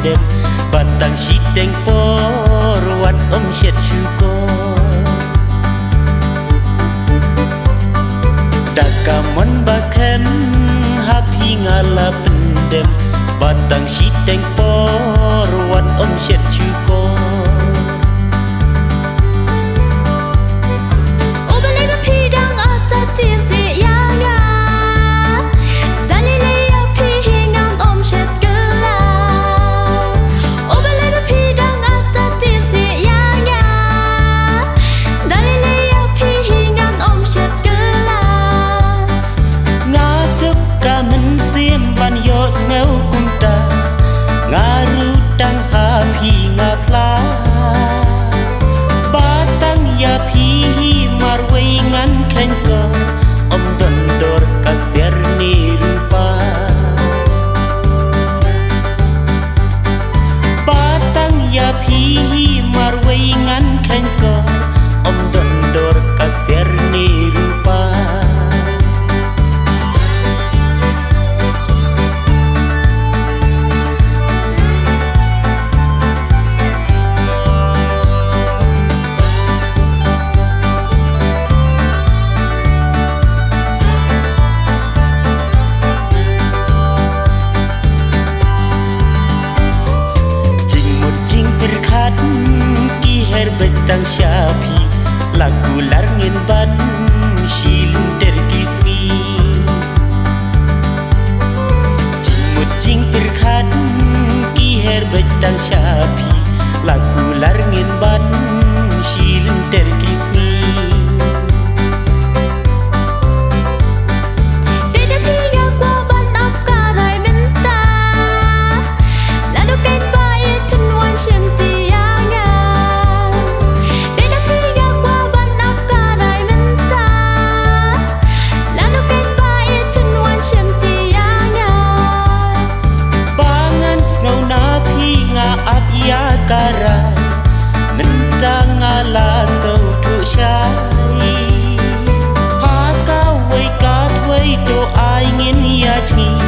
pendem batang sideng porwat syet syukur dakamon baskem hapi ngala pendem batang sideng porwat syet syukur betang syapi lagu larngin ban shilun terkisni jimut jing perkat kiher betang syapi lagu larngin ban shilun terkisni karai mentang alas kau tu syai ha kau wei kat wei do ai ngin ya chi